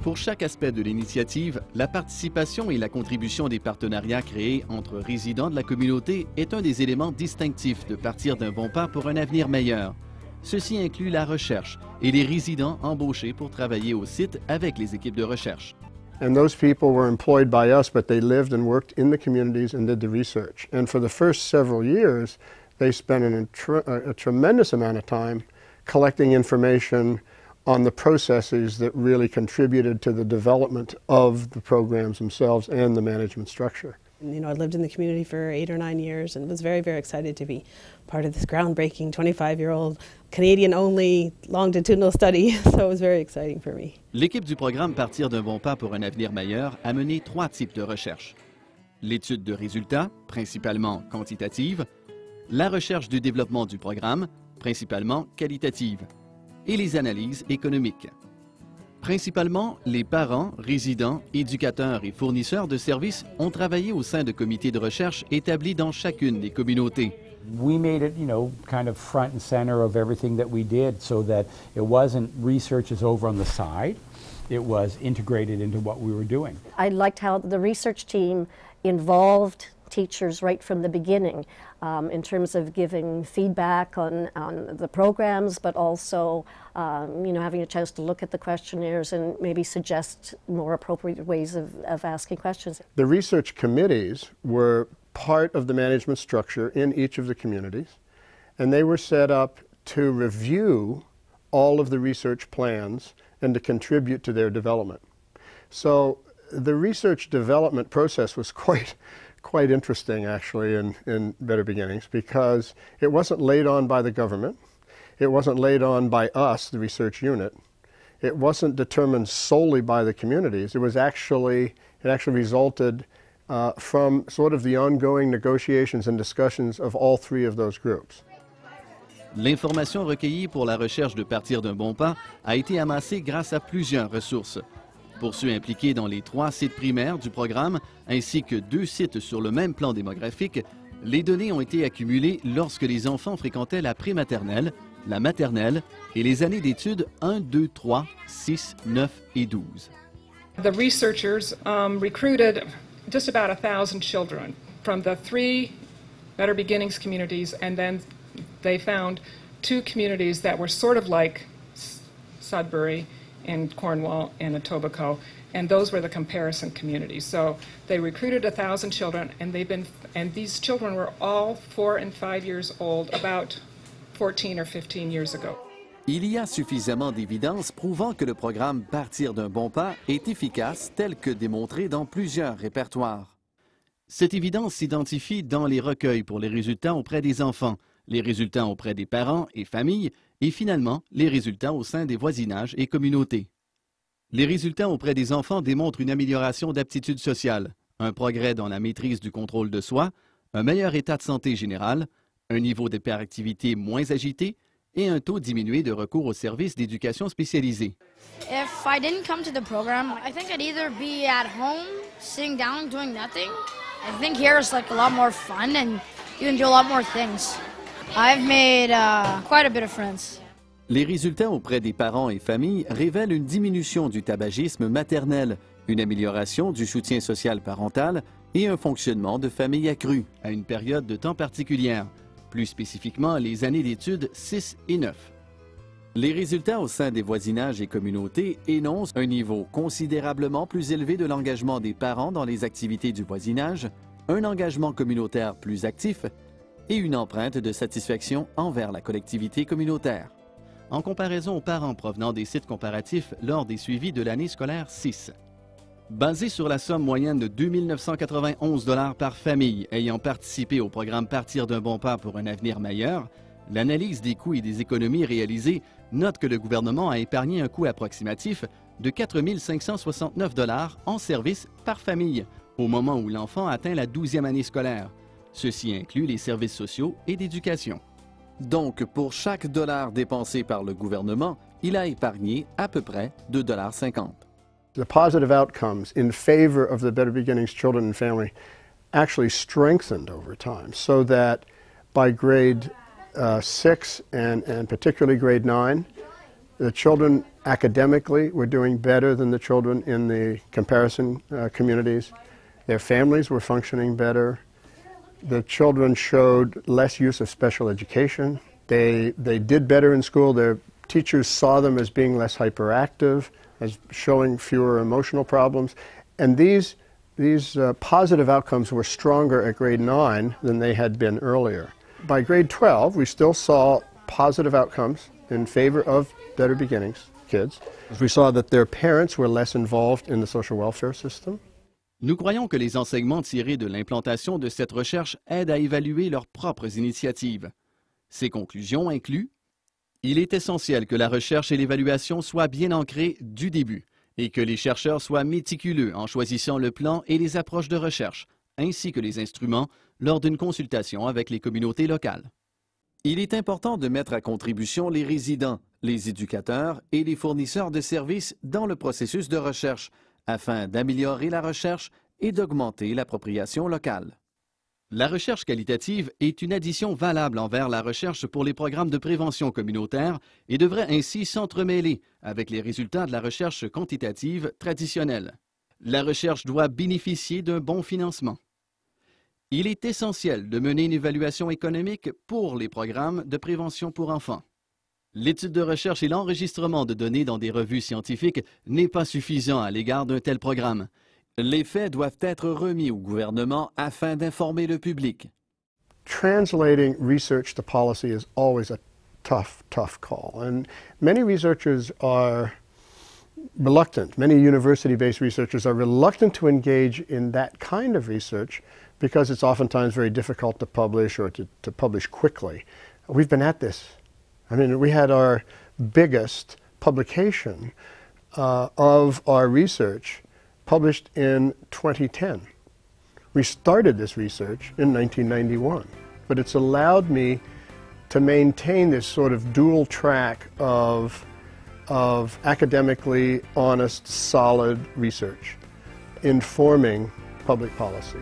Pour chaque aspect de l'initiative, la participation et la contribution des partenariats créés entre résidents de la communauté est un des éléments distinctifs de Partir d'un bon pas pour un avenir meilleur. Ceci inclut la recherche et les résidents embauchés pour travailler au site avec les équipes de recherche. And those people were employed by us, but they lived and worked in the communities and did the research. And for the first several years, they spent a tremendous amount of time collecting information on the processes that really contributed to the development of the programs themselves and the management structure. You know, I lived in the community for 8 or 9 years and was very, very excited to be part of this groundbreaking 25-year-old Canadian-only longitudinal study, so it was very exciting for me. L'équipe du programme Partir d'un bon pas pour un avenir meilleur a mené 3 types de recherches. L'étude de résultats, principalement quantitative, la recherche du développement du programme, principalement qualitative, et les analyses économiques. Principalement, les parents, résidents, éducateurs et fournisseurs de services ont travaillé au sein de comités de recherche établis dans chacune des communautés. We made it, kind of front and center of everything that we did so that it wasn't research is over on the side. It was integrated into what we were doing. I liked how the research team involved teachers right from the beginning in terms of giving feedback on the programs, but also having a chance to look at the questionnaires and maybe suggest more appropriate ways of asking questions. The research committees were part of the management structure in each of the communities, and they were set up to review all of the research plans and to contribute to their development. So the research development process was quite interesting, actually, in Better Beginnings, because it wasn't laid on by the government. It wasn't laid on by us, the research unit. It wasn't determined solely by the communities. It actually resulted from sort of the ongoing negotiations and discussions of all 3 of those groups. L'information recueillie pour la recherche de Partir d'un bon pas a été amassée grâce à plusieurs ressources. Pour ceux impliqués dans les 3 sites primaires du programme, ainsi que 2 sites sur le même plan démographique, les données ont été accumulées lorsque les enfants fréquentaient la prématernelle, la maternelle et les années d'études 1, 2, 3, 6, 9 et 12. The researchers recruited just about 1,000 children from the 3 Better Beginnings communities, and then they found 2 communities that were sort of like Sudbury in Cornwall and Etobicoke, and those were the comparison communities. So they recruited 1,000 children, and these children were all 4 and 5 years old, about 14 or 15 years ago. Il y a suffisamment d'évidence prouvant que le programme Partir d'un bon pas est efficace tel que démontré dans plusieurs répertoires. Cette évidence s'identifie dans les recueils pour les résultats auprès des enfants, les résultats auprès des parents et familles, et finalement, les résultats au sein des voisinages et communautés. Les résultats auprès des enfants démontrent une amélioration d'aptitudes sociales, un progrès dans la maîtrise du contrôle de soi, un meilleur état de santé général, un niveau d'hyperactivité moins agité et un taux diminué de recours aux services d'éducation spécialisée. If I didn't come to the program, I think I'd either be at home, sitting down, doing nothing. I think here is like a lot more fun and you can do a lot more things. I've made quite a bit of friends. Les résultats auprès des parents et familles révèlent une diminution du tabagisme maternel, une amélioration du soutien social parental et un fonctionnement de famille accru à une période de temps particulière, plus spécifiquement les années d'études 6 et 9. Les résultats au sein des voisinages et communautés énoncent un niveau considérablement plus élevé de l'engagement des parents dans les activités du voisinage, un engagement communautaire plus actif et une empreinte de satisfaction envers la collectivité communautaire. En comparaison aux parents provenant des sites comparatifs lors des suivis de l'année scolaire 6. Basé sur la somme moyenne de 2 991 $ par famille ayant participé au programme Partir d'un bon pas pour un avenir meilleur, l'analyse des coûts et des économies réalisées note que le gouvernement a épargné un coût approximatif de 4 569 $ en services par famille au moment où l'enfant atteint la 12e année scolaire. Ceci inclut les services sociaux et d'éducation. Donc, pour chaque dollar dépensé par le gouvernement, il a épargné à peu près 2,50 $. The positive outcomes in favor of the Better Beginnings Children and Family actually strengthened over time, so that by grade 6 and particularly grade 9, the children academically were doing better than the children in the comparison communities. Their families were functioning better. The children showed less use of special education. They did better in school. Their teachers saw them as being less hyperactive, as showing fewer emotional problems. And these positive outcomes were stronger at grade 9 than they had been earlier. By grade 12, we still saw positive outcomes in favor of Better Beginnings kids. We saw that their parents were less involved in the social welfare system. Nous croyons que les enseignements tirés de l'implantation de cette recherche aident à évaluer leurs propres initiatives. Ces conclusions incluent: il est essentiel que la recherche et l'évaluation soient bien ancrées du début et que les chercheurs soient méticuleux en choisissant le plan et les approches de recherche, ainsi que les instruments, lors d'une consultation avec les communautés locales. Il est important de mettre à contribution les résidents, les éducateurs et les fournisseurs de services dans le processus de recherche, afin d'améliorer la recherche et d'augmenter l'appropriation locale. La recherche qualitative est une addition valable envers la recherche pour les programmes de prévention communautaire et devrait ainsi s'entremêler avec les résultats de la recherche quantitative traditionnelle. La recherche doit bénéficier d'un bon financement. Il est essentiel de mener une évaluation économique pour les programmes de prévention pour enfants. L'étude de recherche et l'enregistrement de données dans des revues scientifiques n'est pas suffisant à l'égard d'un tel programme. Les faits doivent être remis au gouvernement afin d'informer le public. Translating research to policy is always a tough call. And many researchers are reluctant, many university-based researchers are reluctant to engage in that kind of research because it's oftentimes very difficult to publish or to publish quickly. We've been at this. I mean, we had our biggest publication of our research published in 2010. We started this research in 1991, but it's allowed me to maintain this sort of dual track of academically honest, solid research informing public policy.